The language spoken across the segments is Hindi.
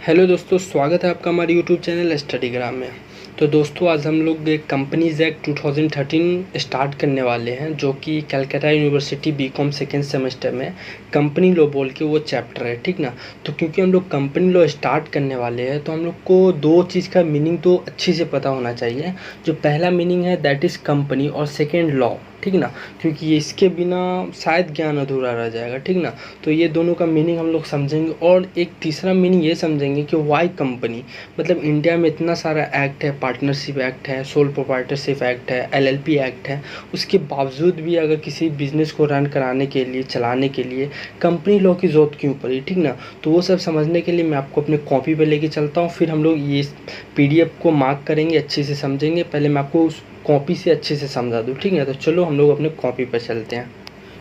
हेलो दोस्तों, स्वागत है आपका हमारे यूट्यूब चैनल स्टडीग्राम में। तो दोस्तों, आज हम लोग एक कंपनीज एक्ट 2013 स्टार्ट करने वाले हैं, जो कि Calcutta university BCom second semester में कंपनी लॉ बोल के वो चैप्टर है, ठीक ना। तो क्योंकि हम लोग कंपनी लॉ स्टार्ट करने वाले हैं, तो हम लोग को दो चीज़ का मीनिंग तो अच्छे से पता होना चाहिए। जो पहला मीनिंग है दैट इज़ कंपनी, और सेकेंड लॉ, ठीक ना, क्योंकि ये इसके बिना शायद ज्ञान अधूरा रह जाएगा, ठीक ना। तो ये दोनों का मीनिंग हम लोग समझेंगे, और एक तीसरा मीनिंग ये समझेंगे कि वाई कंपनी, मतलब इंडिया में इतना सारा एक्ट है, पार्टनरशिप एक्ट है, सोल प्रोप्राइटरशिप एक्ट है, एलएलपी एक्ट है, उसके बावजूद भी अगर किसी बिजनेस को रन कराने के लिए, चलाने के लिए कंपनी लॉ की ज़रूरत क्यों पड़ी, ठीक ना। तो वो सब समझने के लिए मैं आपको अपने कॉपी पे लेके चलता हूँ, फिर हम लोग ये पीडीएफ को मार्क करेंगे, अच्छे से समझेंगे। पहले मैं आपको उस कॉपी से अच्छे से समझा दूँ, ठीक है। तो चलो हम लोग अपने कॉपी पर चलते हैं।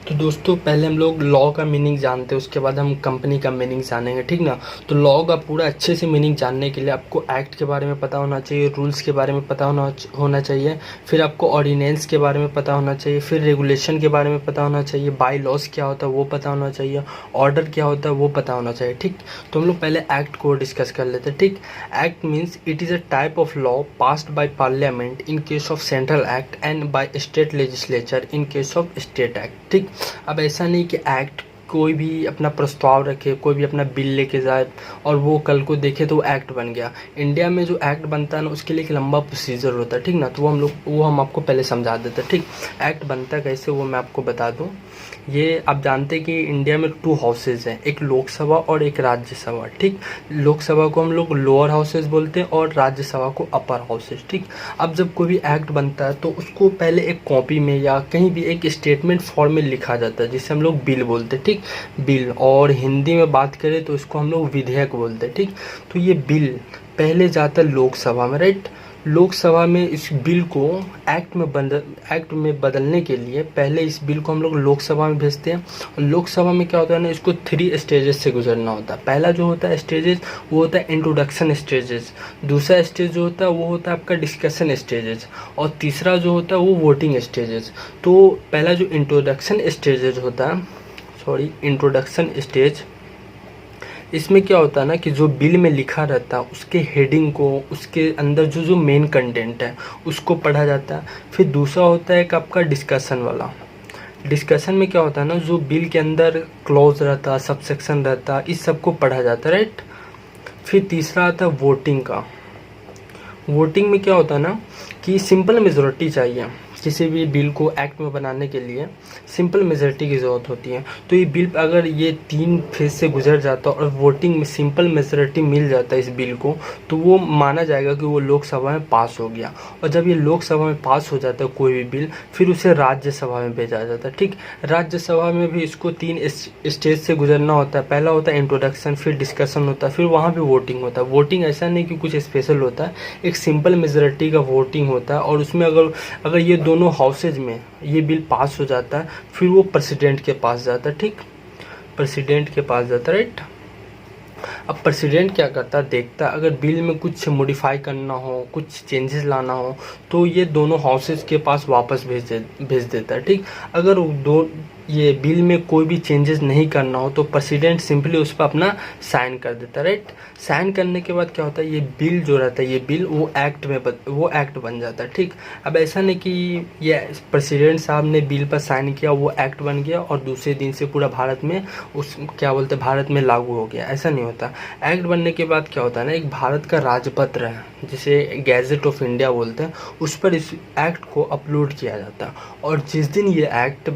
तो दोस्तों, पहले हम लोग लॉ का मीनिंग जानते हैं, उसके बाद हम कंपनी का मीनिंग जानेंगे, ठीक ना। तो लॉ का पूरा अच्छे से मीनिंग जानने के लिए आपको एक्ट के बारे में पता होना चाहिए, रूल्स के बारे में पता होना चाहिए, फिर आपको ऑर्डिनेंस के बारे में पता होना चाहिए, फिर रेगुलेशन के बारे में पता होना चाहिए, बाई लॉज क्या होता है वो पता होना चाहिए, ऑर्डर क्या होता है वो पता होना चाहिए, ठीक। तो हम लोग पहले एक्ट को डिस्कस कर लेते हैं, ठीक। Act means it is a type of law passed by parliament in case of central act and by state legislature in case of state act, ठीक। अब ऐसा नहीं कि एक्ट कोई भी अपना प्रस्ताव रखे, कोई भी अपना बिल लेके जाए और वो कल को देखे तो वो एक्ट बन गया। इंडिया में जो एक्ट बनता है ना, उसके लिए एक लंबा प्रोसीजर होता है, ठीक ना। तो वो हम आपको पहले समझा देते हैं, ठीक। एक्ट बनता कैसे वो मैं आपको बता दूं। ये आप जानते हैं कि इंडिया में 2 हाउसेज हैं, एक लोकसभा और एक राज्यसभा, ठीक। लोकसभा को हम लोग लोअर हाउसेज बोलते हैं और राज्यसभा को अपर हाउसेज, ठीक। अब जब कोई भी एक्ट बनता है तो उसको पहले एक कॉपी में या कहीं भी एक स्टेटमेंट फॉर्म में लिखा जाता है, जिसे हम लोग बिल बोलते हैं, ठीक। बिल, और हिंदी में बात करें तो इसको हम लोग विधेयक बोलते हैं, ठीक। तो ये बिल पहले जाता है लोकसभा में, राइट। लोकसभा में इस बिल को एक्ट में बदलने के लिए पहले इस बिल को हम लोग लोकसभा में भेजते हैं। और लोकसभा में क्या होता है ना, इसको 3 स्टेजेस से गुजरना होता है। पहला जो होता है स्टेजेस, वो होता है इंट्रोडक्शन स्टेजेस। दूसरा स्टेज जो होता है वो होता है आपका डिस्कशन स्टेजेस, और तीसरा जो होता है वो वोटिंग स्टेजेस। तो पहला जो इंट्रोडक्शन स्टेज, इसमें क्या होता है ना कि जो बिल में लिखा रहता है उसके हेडिंग को, उसके अंदर जो मेन कंटेंट है उसको पढ़ा जाता है। फिर दूसरा होता है एक आपका डिस्कशन वाला। डिस्कशन में क्या होता है ना, जो बिल के अंदर क्लॉज रहता है, सबसेक्शन रहता है, इस सब को पढ़ा जाता है, राइट। फिर तीसरा आता है वोटिंग का। वोटिंग में क्या होता है ना कि सिंपल मेजॉरिटी चाहिए। किसी भी बिल को एक्ट में बनाने के लिए सिंपल मेजॉरिटी की ज़रूरत होती है। तो ये बिल अगर ये 3 फेज से गुजर जाता है और वोटिंग में सिंपल मेजॉरिटी मिल जाता है इस बिल को, तो वो माना जाएगा कि वो लोकसभा में पास हो गया। और जब ये लोकसभा में पास हो जाता है कोई भी बिल, फिर उसे राज्यसभा में भेजा जाता है, ठीक। राज्यसभा में भी इसको 3 स्टेज से गुजरना होता है। पहला होता है इंट्रोडक्शन, फिर डिस्कशन होता है, फिर वहाँ भी वोटिंग होता है। वोटिंग ऐसा नहीं कि कुछ स्पेशल होता है, एक सिंपल मेजॉरिटी का वोटिंग होता है। और उसमें अगर ये दोनों हाउसेज में ये बिल पास हो जाता है, फिर वो प्रेसिडेंट के पास जाता है, ठीक। प्रेसिडेंट के पास जाता है, राइट। अब प्रेसिडेंट क्या करता है, देखता है अगर बिल में कुछ मॉडिफाई करना हो, कुछ चेंजेस लाना हो, तो ये दोनों हाउसेज के पास वापस भेज देता है, ठीक। अगर ये बिल में कोई भी चेंजेस नहीं करना हो तो प्रेसिडेंट सिंपली उस पर अपना साइन कर देता है, राइट। साइन करने के बाद क्या होता है, ये बिल जो रहता है, ये बिल वो एक्ट बन जाता है, ठीक। अब ऐसा नहीं कि ये प्रेसिडेंट साहब ने बिल पर साइन किया, वो एक्ट बन गया और दूसरे दिन से पूरा भारत में भारत में लागू हो गया, ऐसा नहीं होता। एक्ट बनने के बाद क्या होता है ना, एक भारत का राजपत्र है जिसे गैजेट ऑफ इंडिया बोलते हैं, उस पर इस एक्ट को अपलोड किया जाता है। और जिस दिन ये एक्ट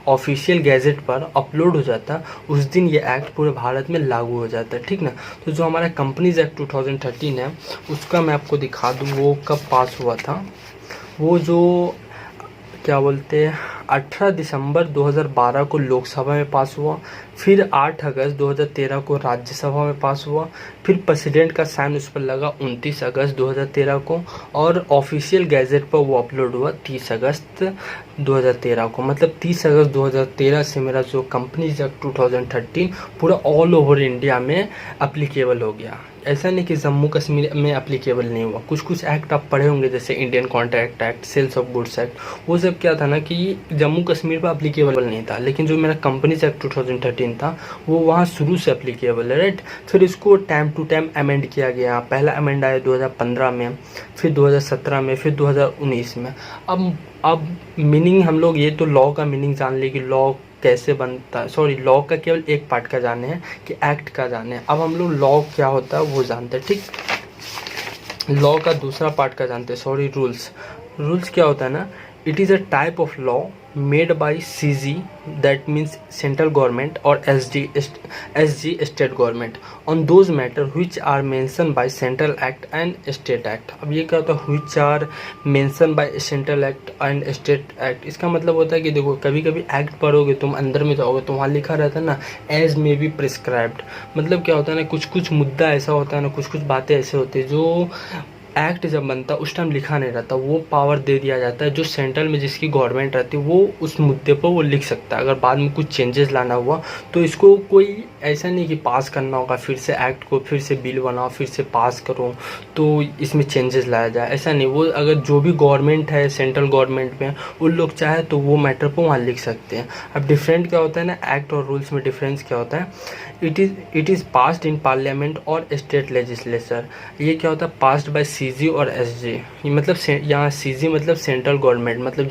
ऑफिशियल गैजेट पर अपलोड हो जाता है, उस दिन ये एक्ट पूरे भारत में लागू हो जाता है, ठीक ना। तो जो हमारा कंपनीज एक्ट 2013 है, उसका मैं आपको दिखा दूँ वो कब पास हुआ था। वो जो 18 दिसंबर 2012 को लोकसभा में पास हुआ, फिर 8 अगस्त 2013 को राज्यसभा में पास हुआ, फिर प्रेसिडेंट का साइन उस पर लगा 29 अगस्त 2013 को, और ऑफिशियल गैजेट पर वो अपलोड हुआ 30 अगस्त 2013 को। मतलब 30 अगस्त 2013 से मेरा जो कंपनीज एक्ट 2013 पूरा ऑल ओवर इंडिया में अप्लीकेबल हो गया। ऐसा नहीं कि जम्मू कश्मीर में अप्लीकेबल नहीं हुआ। कुछ एक्ट आप पढ़े होंगे, जैसे Indian contract act, sales of goods act, वो सब क्या था ना कि जम्मू कश्मीर पर अप्लीकेबल नहीं था, लेकिन जो मेरा कंपनीज एक्ट 2013 था वो वहाँ शुरू से अप्लीकेबल है, राइट। फिर इसको टाइम टू टाइम अमेंड किया गया। पहला अमेंड आया 2015 में, फिर 2017 में, फिर 2019 में। अब मीनिंग हम लोग ये तो लॉ का मीनिंग जान ले कि लॉ कैसे बनता है, सॉरी लॉ का केवल एक पार्ट का जाने हैं कि एक्ट का जाने हैं। अब हम लोग लॉ क्या होता है वो जानते हैं, ठीक। लॉ का दूसरा पार्ट का जानते हैं, सॉरी रूल्स। रूल्स क्या होता है ना, it is a type of law made by CG, that means central government, और SG state government, on those matter which are mention by central act and state act. अब ये क्या होता है, which are mention by central act and state act. इसका मतलब होता है कि देखो कभी कभी एक्ट पढ़ोगे तुम, अंदर में जाओगे तो वहाँ लिखा रहता है ना एज मे बी प्रिस्क्राइब्ड। मतलब क्या होता है ना, कुछ कुछ मुद्दा ऐसा होता है ना, कुछ कुछ बातें ऐसे होती है जो एक्ट जब बनता है उस टाइम लिखा नहीं रहता, वो पावर दे दिया जाता है। जो सेंट्रल में जिसकी गवर्नमेंट रहती है वो उस मुद्दे पर वो लिख सकता है। अगर बाद में कुछ चेंजेस लाना हुआ तो इसको कोई ऐसा नहीं कि पास करना होगा, फिर से एक्ट को फिर से बिल बनाओ फिर से पास करो तो इसमें चेंजेस लाया जाए, ऐसा नहीं। वो अगर जो भी गवर्नमेंट है सेंट्रल गवर्नमेंट में उन लोग चाहे तो वो मैटर पर वहाँ लिख सकते हैं। अब डिफरेंट क्या होता है ना, एक्ट और रूल्स में डिफरेंस क्या होता है, it is passed in parliament और स्टेट लेजिस्लेचर। ये क्या होता है, पास्ड बाय सीजी और एसजी। मतलब यहाँ सीजी मतलब सेंट्रल गवर्नमेंट, मतलब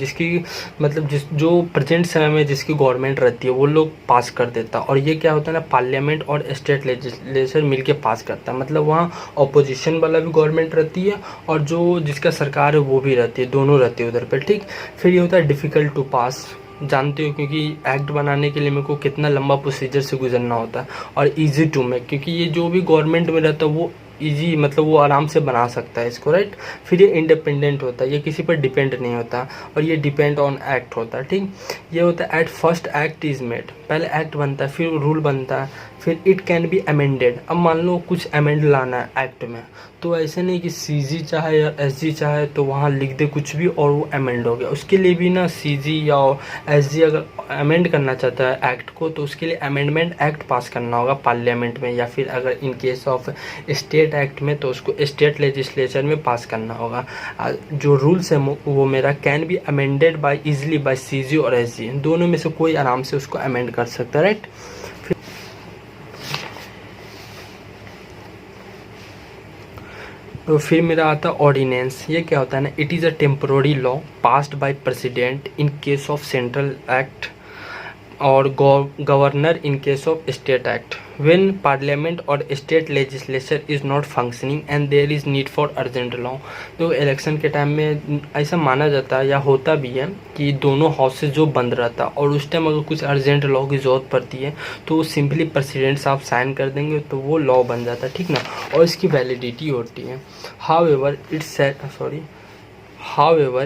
जिस जो प्रेजेंट समय में जिसकी गवर्नमेंट रहती है वो लोग पास कर देता। और ये क्या होता है ना, पार्लियामेंट और स्टेट लेजिस्लेचर मिलके पास करता है। मतलब वहाँ अपोजिशन वाला भी गवर्नमेंट रहती है और जो जिसका सरकार है वो भी रहती है, दोनों रहती है उधर पर, ठीक। फिर ये होता है डिफ़िकल्ट टू पास, जानते हो क्योंकि एक्ट बनाने के लिए मेरे को कितना लंबा प्रोसीजर से गुजरना होता है, और इजी टू मेक, क्योंकि ये जो भी गवर्नमेंट में रहता है वो इजी, मतलब वो आराम से बना सकता है इसको, राइट। फिर ये इंडिपेंडेंट होता है, ये किसी पर डिपेंड नहीं होता, और ये डिपेंड ऑन एक्ट होता है, ठीक। ये होता है at first act is made, पहले एक्ट बनता है फिर रूल बनता है, फिर इट कैन बी अमेंडेड। अब मान लो कुछ अमेंड लाना है एक्ट में, तो ऐसे नहीं कि सीजी चाहे या एसजी चाहे तो वहाँ लिख दे कुछ भी और वो अमेंड हो गया। उसके लिए भी ना सीजी या एसजी अगर अमेंड करना चाहता है एक्ट को तो उसके लिए अमेंडमेंट एक्ट पास करना होगा पार्लियामेंट में, या फिर अगर इन केस ऑफ स्टेट एक्ट में तो उसको स्टेट लेजिस्लेचर में पास करना होगा। जो रूल्स है वो मेरा can be amended bye easily bye CG और एसजी, दोनों में से कोई आराम से उसको अमेंड कर सकता है, राइट। तो फिर मेरा आता है ऑर्डिनेंस। ये क्या होता है ना, it is a temporary law passed by president in case of central act और governor in case of state act when parliament और state legislature is not functioning and there is need for urgent law. तो इलेक्शन के टाइम में ऐसा माना जाता है या होता भी है कि दोनों हाउसेज जो बंद रहता है और उस टाइम अगर कुछ अर्जेंट लॉ की ज़रूरत पड़ती है तो सिंपली प्रेसिडेंट साहब साइन कर देंगे तो वो लॉ बन जाता है, ठीक ना, और इसकी वैलिडिटी होती है। However,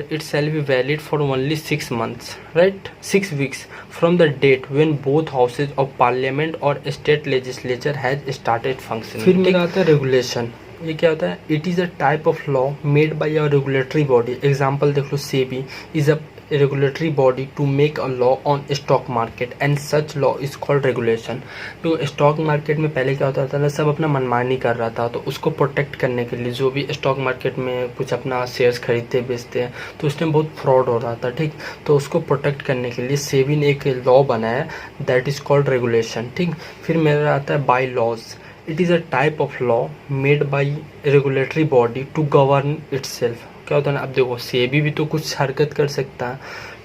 it shall be valid for only 6 months, right? 6 weeks from the date when both houses of parliament or state legislature has started functioning. फिर मेरा आता है रेगुलेशन। ये क्या होता है, it is a type of law made by a regulatory body. Example देख लो, SEBI is a regulatory body to make a law on stock market and such law is called regulation। तो स्टॉक मार्केट में पहले क्या होता था ना, सब अपना मनमानी कर रहा था, तो उसको प्रोटेक्ट करने के लिए जो भी स्टॉक मार्केट में कुछ अपना शेयर्स खरीदते बेचते हैं तो उस टाइम बहुत फ्रॉड हो रहा था, ठीक। तो उसको प्रोटेक्ट करने के लिए सेबी ने एक लॉ बनाया, दैट इज़ कॉल्ड रेगुलेशन, ठीक। फिर मेरा आता है bylaws. It is a type of law made by regulatory body to govern itself. क्या होता है ना, अब देखो सेबी भी तो कुछ हरकत कर सकता है,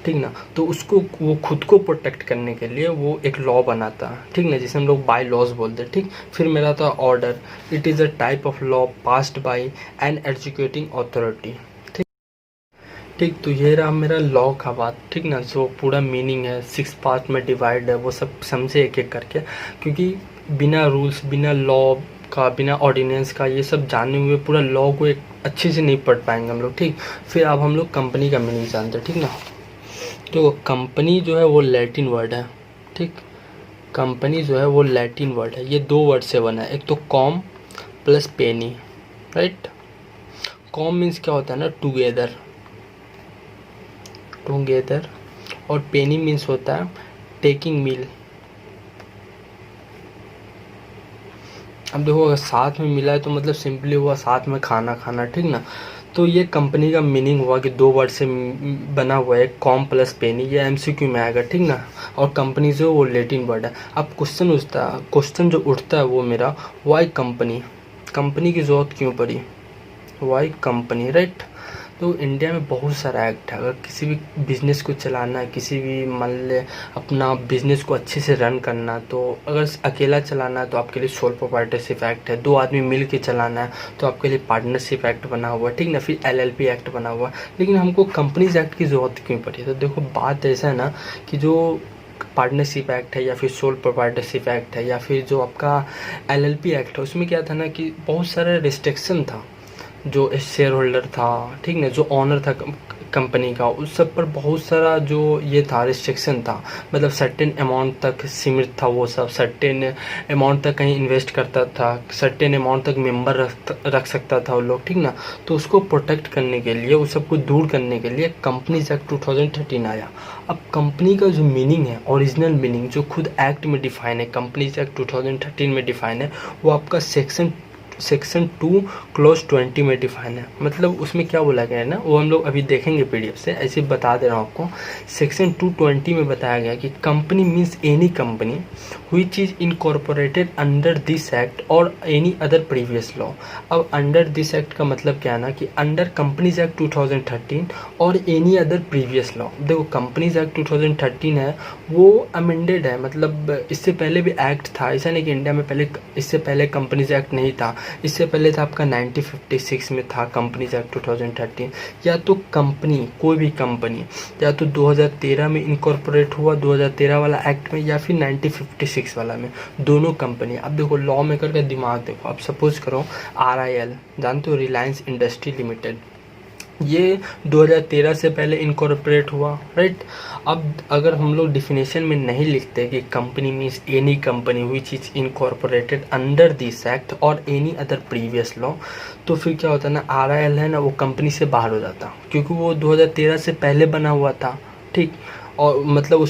ठीक ना, तो उसको वो खुद को प्रोटेक्ट करने के लिए वो एक लॉ बनाता है, ठीक ना, जिसे हम लोग बाय लॉज बोलते हैं, ठीक। फिर मेरा था order. It is a type of law passed by an educating authority, ठीक। ठीक, तो ये रहा मेरा लॉ का बात, ठीक ना, जो पूरा मीनिंग है 6 पार्ट में डिवाइड है, वो सब समझे एक एक करके, क्योंकि बिना रूल्स बिना लॉ का बिना ऑर्डिनेंस का ये सब जाने हुए पूरा लॉ को एक अच्छे से नहीं पढ़ पाएंगे हम लोग, ठीक। फिर अब हम लोग कंपनी का मीनिंग जानते हैं, ठीक ना। तो कंपनी जो है वो लैटिन वर्ड है, ठीक। कंपनी जो है वो लैटिन वर्ड है, ये 2 वर्ड से बना है, एक तो कॉम प्लस पेनी, राइट। कॉम मीन्स क्या होता है ना, टुगेदर, और पेनी मीन्स होता है टेकिंग मील। अब देखो अगर साथ में मिला है तो मतलब सिंपली हुआ साथ में खाना खाना, ठीक ना। तो ये कंपनी का मीनिंग हुआ कि दो वर्ड से बना हुआ है, कॉम प्लस पेनी। ये एमसीक्यू में आएगा, ठीक ना। और कंपनी जो वो लैटिन वर्ड है। अब क्वेश्चन जो उठता है वो मेरा, वाई कंपनी, कंपनी की ज़रूरत क्यों पड़ी, वाई कंपनी, राइट। तो इंडिया में बहुत सारा एक्ट है। अगर किसी भी बिज़नेस को चलाना है, किसी भी मान ले अपना बिज़नेस को अच्छे से रन करना, तो अगर अकेला चलाना है तो आपके लिए सोल प्रोप्राइटरशिप एक्ट है। दो आदमी मिल के चलाना है तो आपके लिए पार्टनरशिप एक्ट बना हुआ है, ठीक ना। फिर एलएलपी एक्ट बना हुआ है। लेकिन हमको कंपनीज एक्ट की ज़रूरत क्यों पड़ी? तो देखो, बात ऐसा है ना कि जो पार्टनरशिप एक्ट है या फिर सोल प्रोप्राइटरशिप एक्ट है या फिर जो आपका एलएलपी एक्ट है, उसमें क्या था ना कि बहुत सारा रिस्ट्रिक्शन था। जो शेयर होल्डर था, ठीक ना, जो ऑनर था कंपनी का, उस सब पर बहुत सारा जो ये था रिस्ट्रिक्शन था। मतलब सर्टेन अमाउंट तक सीमित था वो सब, सर्टेन अमाउंट तक कहीं इन्वेस्ट करता था, सर्टेन अमाउंट तक मेंबर रख सकता था वो लोग, ठीक ना। तो उसको प्रोटेक्ट करने के लिए, उस सबको दूर करने के लिए कंपनीज एक्ट 2013 आया। अब कंपनी का जो मीनिंग है, ओरिजिनल मीनिंग जो खुद एक्ट में डिफाइन है, कंपनीज एक्ट 2013 में डिफाइन है, वो आपका सेक्शन 2 क्लॉज 20 में डिफाइन है। मतलब उसमें क्या बोला गया है ना, वो हम लोग अभी देखेंगे पीडीएफ से, ऐसे बता दे रहा हूँ आपको। सेक्शन 220 में बताया गया कि company means any company which is incorporated under this act और एनी अदर प्रीवियस लॉ। अब अंडर दिस एक्ट का मतलब क्या है ना कि अंडर कंपनीज एक्ट 2013 और एनी अदर प्रीवियस लॉ। देखो, कंपनीज एक्ट 2013 है वो अमेंडेड है, मतलब इससे पहले भी एक्ट था। ऐसा नहीं कि इंडिया में पहले, इससे पहले कंपनीज एक्ट नहीं था। इससे पहले था आपका 1956 में था कंपनीज एक्ट 2013। या तो कंपनी, कोई भी कंपनी, या तो 2013 में इनकॉर्पोरेट हुआ, 2013 वाला एक्ट में, या फिर 1956 वाला में, दोनों कंपनी। अब देखो, लॉ मेकर का दिमाग देखो। अब सपोज करो RIL, जानते हो, रिलायंस इंडस्ट्री लिमिटेड, ये 2013 से पहले इनकॉर्पोरेट हुआ, राइट। अब अगर हम लोग डिफिनेशन में नहीं लिखते कि company means any company which is incorporated under this act और एनी अदर प्रीवियस लॉ, तो फिर क्या होता है ना, RIL है ना, वो कंपनी से बाहर हो जाता, क्योंकि वो 2013 से पहले बना हुआ था, ठीक। और मतलब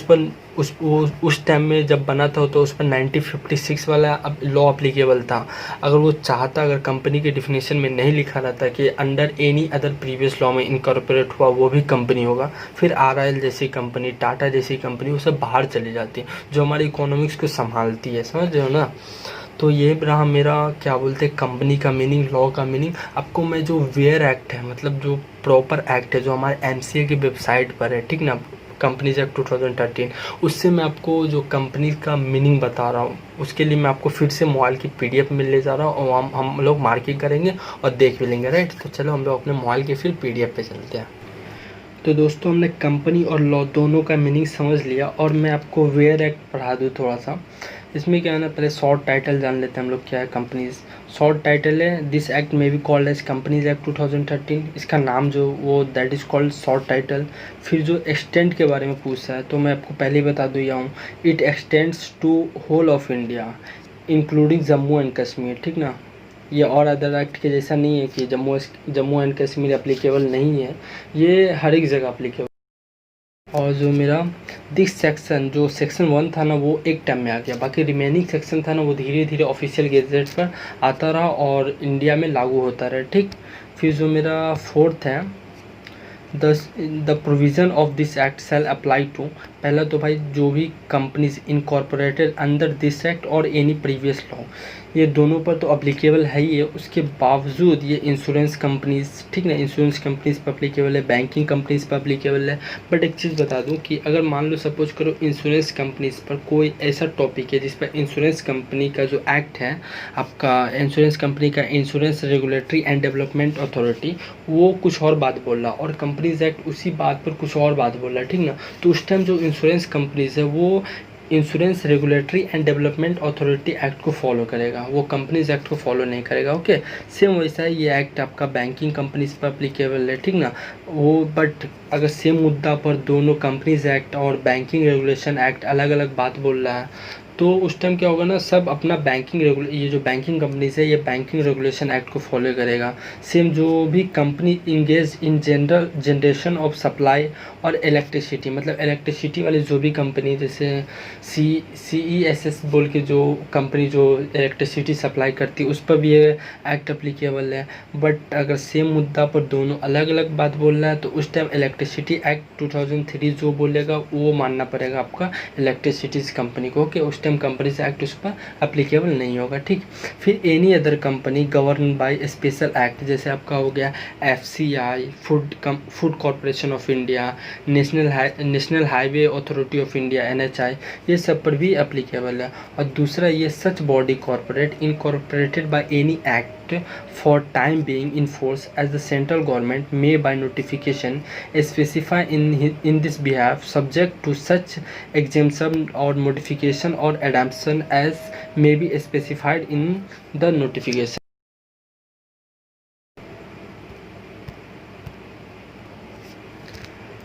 उस टाइम में जब बना था तो उस पर 1956 वाला अब लॉ अप्लीकेबल था। अगर वो चाहता, अगर कंपनी के डिफिनेशन में नहीं लिखा रहता कि under any other previous law में इनकॉर्पोरेट हुआ वो भी कंपनी होगा, फिर RIL जैसी कंपनी, टाटा जैसी कंपनी, वो सब बाहर चली जाती है, जो हमारी इकोनॉमिक्स को संभालती है, समझ रहे हो ना। तो ये रहा मेरा, क्या बोलते हैं, कंपनी का मीनिंग, लॉ का मीनिंग। आपको मैं जो वेयर एक्ट है, मतलब जो प्रॉपर एक्ट है जो हमारे MCA की वेबसाइट पर है, ठीक ना, कंपनीज एक्ट 2013, उससे मैं आपको जो कंपनी का मीनिंग बता रहा हूँ, उसके लिए मैं आपको फिर से मोबाइल की PDF में ले जा रहा हूँ और हम लोग मार्किंग करेंगे और देख भी लेंगे, राइट। तो चलो हम लोग अपने मोबाइल की फिर PDF पे चलते हैं। तो दोस्तों, हमने कंपनी और लॉ दोनों का मीनिंग समझ लिया, और मैं आपको वेयर एक्ट पढ़ा दूँ थोड़ा सा। इसमें क्या है ना, पहले शॉर्ट टाइटल जान लेते हैं हम लोग, क्या है कंपनीज। शॉर्ट टाइटल है, this act may be called as companies act 2013। इसका नाम जो वो that is called short title. फिर जो एक्सटेंड के बारे में पूछा है, तो मैं आपको पहले ही बता दिया हूँ, it extends to whole of India including Jammu and Kashmir, ठीक ना। ये और अदर एक्ट के जैसा नहीं है कि जम्मू एंड कश्मीर एप्लीकेबल नहीं है, ये हर एक जगह एप्लीकेबल। और जो मेरा दिस सेक्शन, जो सेक्शन 1 था ना, वो एक टाइम में आ गया। बाकी रिमेनिंग सेक्शन था ना, वो धीरे धीरे ऑफिशियल गेजेट पर आता रहा और इंडिया में लागू होता रहा, ठीक। फिर जो मेरा फोर्थ है, the provision of this act shall apply to. पहला तो भाई, जो भी companies incorporated under this act और एनी प्रीवियस लॉ, ये दोनों पर तो अप्लीकेबल है ही है। उसके बावजूद ये इंश्योरेंस कंपनीज, ठीक ना, इंश्योरेंस कंपनीज पर अप्लीकेबल है, बैंकिंग कंपनीज पर अप्लीकेबल है। बट एक चीज़ बता दूं कि अगर मान लो सपोज करो इंश्योरेंस कंपनीज पर कोई ऐसा टॉपिक है जिस पर इंश्योरेंस कंपनी का जो एक्ट है, आपका इंश्योरेंस कंपनी का insurance regulatory and development authority, वो कुछ और बात बोल रहा और कंपनीज एक्ट उसी बात पर कुछ और बात बोल रहा, ठीक ना, तो उस टाइम जो इंश्योरेंस कंपनीज है वो insurance regulatory and development authority act को फॉलो करेगा, वो कंपनीज एक्ट को फॉलो नहीं करेगा, ओके। सेम वैसा ही ये एक्ट आपका बैंकिंग कंपनीज पर अप्लीकेबल है, ठीक ना। वो बट अगर सेम मुद्दा पर दोनों कंपनीज एक्ट और बैंकिंग रेगुलेशन एक्ट अलग अलग बात बोल रहा है, तो उस टाइम क्या होगा ना, सब अपना ये जो बैंकिंग कंपनीज है ये बैंकिंग रेगुलेशन एक्ट को फॉलो करेगा। सेम जो भी company engage in generation of supply और इलेक्ट्रिसिटी, मतलब इलेक्ट्रिसिटी वाली जो भी कंपनी, जैसे CESS बोल के जो कंपनी जो इलेक्ट्रिसिटी सप्लाई करती है, उस पर भी ये एक्ट अप्लीकेबल है। बट अगर सेम मुद्दा पर दोनों अलग अलग बात बोल रहा है तो उस टाइम इलेक्ट्रिसिटी एक्ट 2003 जो बोलेगा वो मानना पड़ेगा आपका इलेक्ट्रिसिटीज़ कंपनी को, कि उस टाइम कंपनीज एक्ट उस पर अप्लीकेबल नहीं होगा, ठीक। फिर any other company govern by special act, जैसे आपका हो गया FCI, food corporation of India, national highway authority of India NHI, ये सब पर भी अप्लीकेबल है। और दूसरा, ये such body corporate incorporated by any act for time being in force as the central government may by notification specify in this behalf subject to such exemption or modification or adaptation as may be specified in the notification।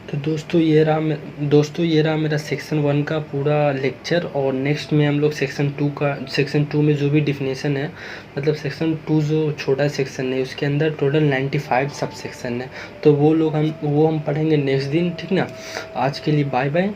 तो दोस्तों ये रहा मेरा सेक्शन 1 का पूरा लेक्चर। और नेक्स्ट में हम लोग सेक्शन 2 में जो भी डिफिनेशन है, मतलब सेक्शन 2 जो छोटा सेक्शन है उसके अंदर टोटल 95 सब सेक्शन है, तो वो हम पढ़ेंगे नेक्स्ट दिन, ठीक ना। आज के लिए बाय बाय।